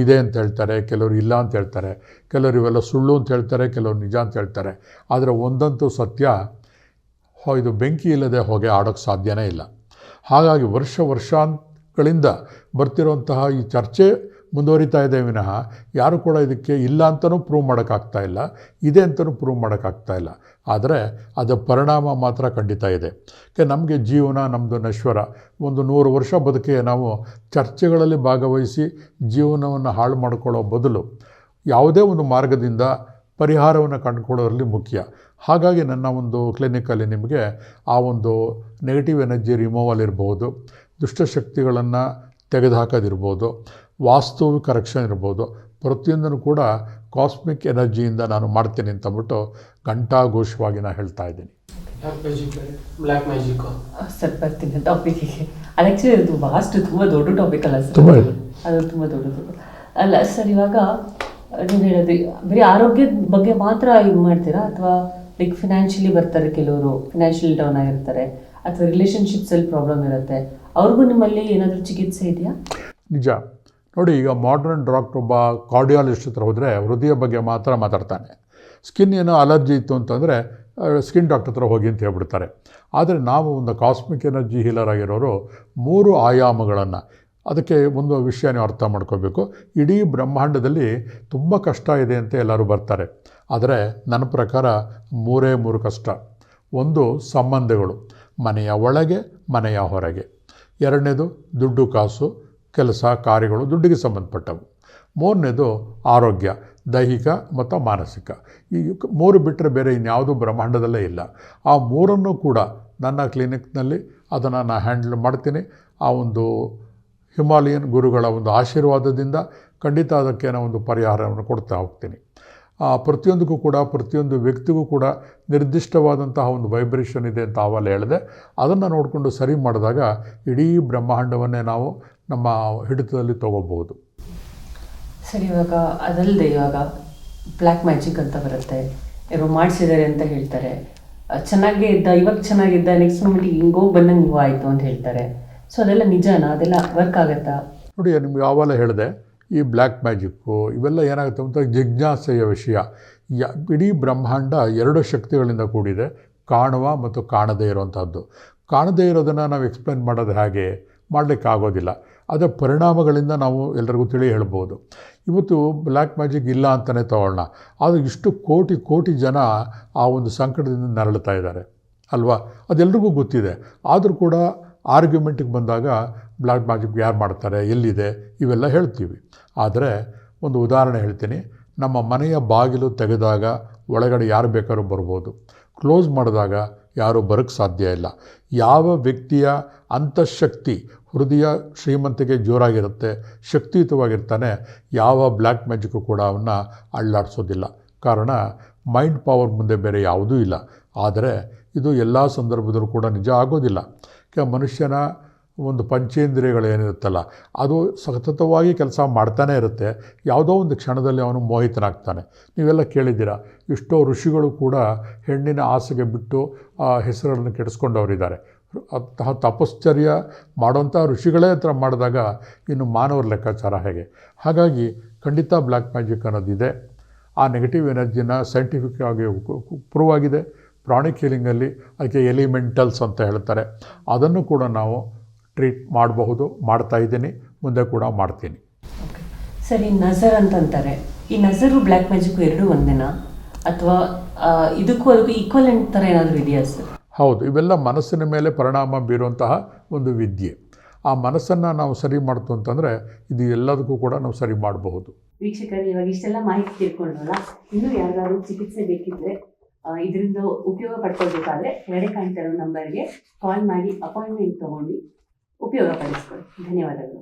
ಇದೆ ಅಂತ ಹೇಳ್ತಾರೆ, ಕೆಲವರು ಇಲ್ಲ ಅಂತ ಹೇಳ್ತಾರೆ, ಕೆಲವರು ಇವೆಲ್ಲ ಸುಳ್ಳು ಅಂತ ಹೇಳ್ತಾರೆ, ಕೆಲವರು ನಿಜ ಅಂತ ಹೇಳ್ತಾರೆ. ಆದರೆ ಒಂದಂತೂ ಸತ್ಯ, ಇದು ಬೆಂಕಿ ಇಲ್ಲದೆ ಹೊಗೆ ಆಡೋಕ್ಕೆ ಸಾಧ್ಯನೇ ಇಲ್ಲ. ಹಾಗಾಗಿ ವರ್ಷಾಂತಗಳಿಂದ ಬರ್ತಿರುವಂತಹ ಈ ಚರ್ಚೆ ಮುಂದುವರಿತಾ ಇದೆ ವಿನಃ ಯಾರು ಕೂಡ ಇದಕ್ಕೆ ಇಲ್ಲ ಅಂತಲೂ ಪ್ರೂವ್ ಮಾಡೋಕ್ಕಾಗ್ತಾ ಇಲ್ಲ, ಇದೆ ಅಂತಲೂ ಪ್ರೂವ್ ಮಾಡೋಕ್ಕಾಗ್ತಾ ಇಲ್ಲ. ಆದರೆ ಅದರ ಪರಿಣಾಮ ಮಾತ್ರ ಖಂಡಿತ ಇದೆ. ನಮಗೆ ಜೀವನ ನಮ್ಮದು ನಶ್ವರ. ಒಂದು 100 ವರ್ಷ ಬದುಕಿ ನಾವು ಚರ್ಚೆಗಳಲ್ಲಿ ಭಾಗವಹಿಸಿ ಜೀವನವನ್ನು ಹಾಳು ಮಾಡಿಕೊಳ್ಳೋ ಬದಲು ಯಾವುದೇ ಒಂದು ಮಾರ್ಗದಿಂದ ಪರಿಹಾರವನ್ನು ಕಂಡುಕೊಳ್ಳೋದ್ರಲ್ಲಿ ಮುಖ್ಯ. ಹಾಗಾಗಿ ನನ್ನ ಒಂದು ಕ್ಲಿನಿಕಲ್ಲಿ ನಿಮಗೆ ಆ ಒಂದು ನೆಗೆಟಿವ್ ಎನರ್ಜಿ ರಿಮೂವಲ್ ಇರ್ಬೋದು, ದುಷ್ಟಶಕ್ತಿಗಳನ್ನು ತೆಗೆದುಹಾಕೋದಿರ್ಬೋದು, ವಾಸ್ತು ಕರೆಕ್ಷನ್ ಇರ್ಬೋದು, ಪ್ರತಿಯೊಂದನ್ನು ಕೂಡ ಕಾಸ್ಮಿಕ್ ಎನರ್ಜಿಯಿಂದ ನಾನು ಮಾಡ್ತೀನಿ ಅಂತಂದ್ಬಿಟ್ಟು ಘಂಟಾಘೋಷವಾಗಿ ನಾನು ಹೇಳ್ತಾ ಇದ್ದೀನಿ. ಬ್ಲ್ಯಾಕ್ ಮ್ಯಾಜಿಕ್ ಸರ್, ಬರ್ತೀನಿ ಟಾಪಿಕ್ಗೆ. ಅದು ಆ್ಯಕ್ಚುಲಿ ಅದು ತುಂಬ ದೊಡ್ಡ ಟಾಪಿಕ್ ಅಲ್ಲ ಸರ್? ಅದು ತುಂಬ ದೊಡ್ಡದು ಅಲ್ಲ ಸರ್. ಇವಾಗ ನೀವು ಹೇಳಿದ್ರಿ ಬರೀ ಆರೋಗ್ಯದ ಬಗ್ಗೆ ಮಾತ್ರ ಇದು ಮಾಡ್ತೀರಾ, ಅಥವಾ ಲೈಕ್ ಫಿನಾನ್ಷಿಯಲಿ ಬರ್ತಾರೆ, ಕೆಲವರು ಫಿನಾನ್ಷಿಯಲಿ ಡೌನ್ ಆಗಿರ್ತಾರೆ, ಅಥವಾ ರಿಲೇಷನ್ಶಿಪ್ಸಲ್ಲಿ ಪ್ರಾಬ್ಲಮ್ ಇರುತ್ತೆ, ಅವ್ರಿಗೂ ನಿಮ್ಮಲ್ಲಿ ಏನಾದರೂ ಚಿಕಿತ್ಸೆ ಇದೆಯಾ? ನಿಜ. ನೋಡಿ, ಈಗ ಮಾಡರ್ನ್ ಡಾಕ್ಟರ್ ಒಬ್ಬ ಕಾರ್ಡಿಯಾಲಜಿಸ್ಟ್ ಹತ್ರ ಹೋದರೆ ಹೃದಯ ಬಗ್ಗೆ ಮಾತ್ರ ಮಾತಾಡ್ತಾನೆ. ಸ್ಕಿನ್ ಏನೋ ಅಲರ್ಜಿ ಇತ್ತು ಅಂತಂದರೆ ಸ್ಕಿನ್ ಡಾಕ್ಟರ್ ಹತ್ರ ಹೋಗಿ ಅಂತ ಹೇಳ್ಬಿಡ್ತಾರೆ. ಆದರೆ ನಾವು ಒಂದು ಕಾಸ್ಮಿಕ್ ಎನರ್ಜಿ ಹೀಲರ್ ಆಗಿರೋರು 3 ಆಯಾಮಗಳನ್ನು, ಅದಕ್ಕೆ ಒಂದು ವಿಷಯ ನೀವು ಅರ್ಥ ಮಾಡ್ಕೋಬೇಕು. ಇಡೀ ಬ್ರಹ್ಮಾಂಡದಲ್ಲಿ ತುಂಬ ಕಷ್ಟ ಇದೆ ಅಂತ ಎಲ್ಲರೂ ಬರ್ತಾರೆ, ಆದರೆ ನನ್ನ ಪ್ರಕಾರ 3 ಕಷ್ಟ. ಒಂದು ಸಂಬಂಧಗಳು, ಮನೆಯ ಒಳಗೆ ಮನೆಯ ಹೊರಗೆ. 2ನೇದು ದುಡ್ಡು ಕಾಸು, ಕೆಲಸ ಕಾರ್ಯಗಳು ದುಡ್ಡಿಗೆ ಸಂಬಂಧಪಟ್ಟವು. 3ನೇದು ಆರೋಗ್ಯ, ದೈಹಿಕ ಮತ್ತು ಮಾನಸಿಕ. ಈ 3 ಬಿಟ್ಟರೆ ಬೇರೆ ಇನ್ಯಾವುದೂ ಬ್ರಹ್ಮಾಂಡದಲ್ಲೇ ಇಲ್ಲ. ಆ 3ನ್ನು ಕೂಡ ನನ್ನ ಕ್ಲಿನಿಕ್ನಲ್ಲಿ ಅದನ್ನು ನಾನು ಹ್ಯಾಂಡಲ್ ಮಾಡ್ತೀನಿ. ಆ ಒಂದು ಹಿಮಾಲಯನ್ ಗುರುಗಳ ಒಂದು ಆಶೀರ್ವಾದದಿಂದ ಖಂಡಿತ ಅದಕ್ಕೆ ನಾನು ಒಂದು ಪರಿಹಾರವನ್ನು ಕೊಡ್ತಾ ಹೋಗ್ತೀನಿ. ಪ್ರತಿಯೊಂದಕ್ಕೂ ಕೂಡ, ಪ್ರತಿಯೊಂದು ವ್ಯಕ್ತಿಗೂ ಕೂಡ ನಿರ್ದಿಷ್ಟವಾದಂತಹ ಒಂದು ವೈಬ್ರೇಷನ್ ಇದೆ ಅಂತ ಆವಲ್ಲ ಹೇಳಿದೆ. ಅದನ್ನು ನೋಡಿಕೊಂಡು ಸರಿ ಮಾಡಿದಾಗ ಇಡೀ ಬ್ರಹ್ಮಾಂಡವನ್ನೇ ನಾವು ನಮ್ಮ ಹಿಡಿತದಲ್ಲಿ ತೊಗೋಬಹುದು. ಸರಿ, ಇವಾಗ ಅದಲ್ಲದೆ ಇವಾಗ ಬ್ಲ್ಯಾಕ್ ಮ್ಯಾಜಿಕ್ ಅಂತ ಬರುತ್ತೆ, ಯಾರೋ ಮಾಡಿಸಿದ್ದಾರೆ ಅಂತ ಹೇಳ್ತಾರೆ. ಚೆನ್ನಾಗೇ ಇದ್ದ, ಇವಾಗ ಚೆನ್ನಾಗಿದ್ದ, ನೆಕ್ಸ್ಟ್ ಮೂಮೆಂಟಿಗೆ ಹಿಂಗೋ ಬಂದಂಗೆ ಆಯಿತು ಅಂತ ಹೇಳ್ತಾರೆ. ಸೊ ಅದೆಲ್ಲ ನಿಜಾನಾ? ಅದೆಲ್ಲ ವರ್ಕ್ ಆಗುತ್ತಾ? ನೋಡಿ, ನಿಮ್ಗೆ ಯಾವಲ್ಲ ಹೇಳಿದೆ, ಈ ಬ್ಲ್ಯಾಕ್ ಮ್ಯಾಜಿಕ್ಕು ಇವೆಲ್ಲ ಏನಾಗುತ್ತೆ ಅಂತ ಜಿಜ್ಞಾಸೆಯ ವಿಷಯ. ಇಡೀ ಬ್ರಹ್ಮಾಂಡ 2 ಶಕ್ತಿಗಳಿಂದ ಕೂಡಿದೆ, ಕಾಣುವ ಮತ್ತು ಕಾಣದೇ ಇರುವಂಥದ್ದು. ಕಾಣದೇ ಇರೋದನ್ನು ನಾವು ಎಕ್ಸ್ಪ್ಲೇನ್ ಮಾಡೋದು ಹೇಗೆ? ಮಾಡಲಿಕ್ಕಾಗೋದಿಲ್ಲ. ಅದರ ಪರಿಣಾಮಗಳಿಂದ ನಾವು ಎಲ್ಲರಿಗೂ ತಿಳಿ ಹೇಳ್ಬೋದು. ಇವತ್ತು ಬ್ಲ್ಯಾಕ್ ಮ್ಯಾಜಿಕ್ ಇಲ್ಲ ಅಂತಲೇ ತಗೊಳ್ಳೋಣ, ಆದರೆ ಇಷ್ಟು ಕೋಟಿ ಜನ ಆ ಒಂದು ಸಂಕಟದಿಂದ ನರಳುತ್ತಾ ಇದ್ದಾರೆ ಅಲ್ವಾ? ಅದೆಲ್ರಿಗೂ ಗೊತ್ತಿದೆ. ಆದರೂ ಕೂಡ ಆರ್ಗ್ಯುಮೆಂಟಿಗೆ ಬಂದಾಗ ಬ್ಲ್ಯಾಕ್ ಮ್ಯಾಜಿಕ್ ಯಾರು ಮಾಡ್ತಾರೆ, ಎಲ್ಲಿದೆ, ಇವೆಲ್ಲ ಹೇಳ್ತೀವಿ. ಆದರೆ ಒಂದು ಉದಾಹರಣೆ ಹೇಳ್ತೀನಿ. ನಮ್ಮ ಮನೆಯ ಬಾಗಿಲು ತೆಗೆದಾಗ ಒಳಗಡೆ ಯಾರು ಬೇಕಾದ್ರೂ ಬರ್ಬೋದು, ಕ್ಲೋಸ್ ಮಾಡಿದಾಗ ಯಾರೂ ಬರೋಕ್ಕೆ ಸಾಧ್ಯ ಇಲ್ಲ. ಯಾವ ವ್ಯಕ್ತಿಯ ಅಂತಃಶಕ್ತಿ, ಹೃದಯ ಶ್ರೀಮಂತಿಗೆ ಜೋರಾಗಿರುತ್ತೆ, ಶಕ್ತಿಯುತವಾಗಿರ್ತಾನೆ, ಯಾವ ಬ್ಲ್ಯಾಕ್ ಮ್ಯಾಜಿಕ್ಕು ಕೂಡ ಅವನ್ನ ಅಳ್ಳಾಡಿಸೋದಿಲ್ಲ. ಕಾರಣ ಮೈಂಡ್ ಪವರ್ ಮುಂದೆ ಬೇರೆ ಯಾವುದೂ ಇಲ್ಲ. ಆದರೆ ಇದು ಎಲ್ಲ ಸಂದರ್ಭದಲ್ಲೂ ಕೂಡ ನಿಜ ಆಗೋದಿಲ್ಲ. ಮನುಷ್ಯನ ಒಂದು ಪಂಚೇಂದ್ರಿಯಗಳೇನಿರುತ್ತಲ್ಲ, ಅದು ಸತತವಾಗಿ ಕೆಲಸ ಮಾಡ್ತಾನೇ ಇರುತ್ತೆ. ಯಾವುದೋ ಒಂದು ಕ್ಷಣದಲ್ಲಿ ಅವನು ಮೋಹಿತನಾಗ್ತಾನೆ. ನೀವೆಲ್ಲ ಕೇಳಿದ್ದೀರ, ಎಷ್ಟೋ ಋಷಿಗಳು ಕೂಡ ಹೆಣ್ಣಿನ ಆಸೆಗೆ ಬಿಟ್ಟು ಹೆಸರುಗಳನ್ನು ಕೆಡಿಸ್ಕೊಂಡವರಿದ್ದಾರೆ. ಅಂತಹ ತಪಶ್ಚರ್ಯ ಮಾಡೋಂಥ ಋಷಿಗಳೇ ಹತ್ರ ಮಾಡಿದಾಗ ಇನ್ನು ಮಾನವರ ಲೆಕ್ಕಾಚಾರ ಹೇಗೆ? ಹಾಗಾಗಿ ಖಂಡಿತ ಬ್ಲ್ಯಾಕ್ ಮ್ಯಾಜಿಕ್ ಅನ್ನೋದಿದೆ. ಆ ನೆಗೆಟಿವ್ ಎನರ್ಜಿನ ಸೈಂಟಿಫಿಕ್ ಆಗಿ ಪ್ರೂವ್ ಆಗಿದೆ. ಪ್ರಾಣಿಕ್ ಹೀಲಿಂಗಲ್ಲಿ ಅದಕ್ಕೆ ಎಲಿಮೆಂಟಲ್ಸ್ ಅಂತ ಹೇಳ್ತಾರೆ. ಅದನ್ನು ಕೂಡ ನಾವು ಟ್ರೀಟ್ ಮಾಡಬಹುದು, ಮಾಡ್ತಾಯಿದ್ದೀನಿ, ಮುಂದೆ ಕೂಡ ಮಾಡ್ತೀನಿ. ಓಕೆ ಸರ್, ಈ ನಜರ್ ಅಂತಂತಾರೆ, ಈ ನಜರು ಬ್ಲ್ಯಾಕ್ ಮ್ಯಾಜಿಕ್ಕು ಎರಡೂ ಒಂದೇನಾ, ಅಥವಾ ಇದಕ್ಕೂ ಅದಕ್ಕೂ ಈಕ್ವಲೆಂಟ್ ಥರ ಏನಾದರೂ ಇದೆಯಾ ಸರ್? ಹೌದು, ಇವೆಲ್ಲ ಮನಸ್ಸಿನ ಮೇಲೆ ಪರಿಣಾಮ ಬೀರುವಂತಹ ಒಂದು ವಿದ್ಯೆ. ಆ ಮನಸ್ಸನ್ನು ನಾವು ಸರಿ ಮಾಡ್ತು ಅಂತಂದರೆ ಇದು ಎಲ್ಲದಕ್ಕೂ ಕೂಡ ನಾವು ಸರಿ ಮಾಡಬಹುದು. ವೀಕ್ಷಕರು, ಇವಾಗ ಇಷ್ಟೆಲ್ಲ ಮಾಹಿತಿ ತಿಳ್ಕೊಂಡ್ರಲ್ಲ, ಇನ್ನೂ ಯಾರಿಗಾದ್ರೂ ಚಿಕಿತ್ಸೆ ಬೇಕಿದ್ರೆ, ಇದರಿಂದ ಉಪಯೋಗ ಪಡ್ಕೊಳ್ಬೇಕಾದ್ರೆ ಕೆಳಗಡೆ ಕಾಣ್ತಾ ಇರೋ ನಂಬರ್ಗೆ ಕಾಲ್ ಮಾಡಿ ಅಪಾಯಿಂಟ್ಮೆಂಟ್ ತೊಗೊಂಡು ಉಪಯೋಗ ಪಡಿಸ್ಕೊಳ್ಳಿ. ಧನ್ಯವಾದಗಳು.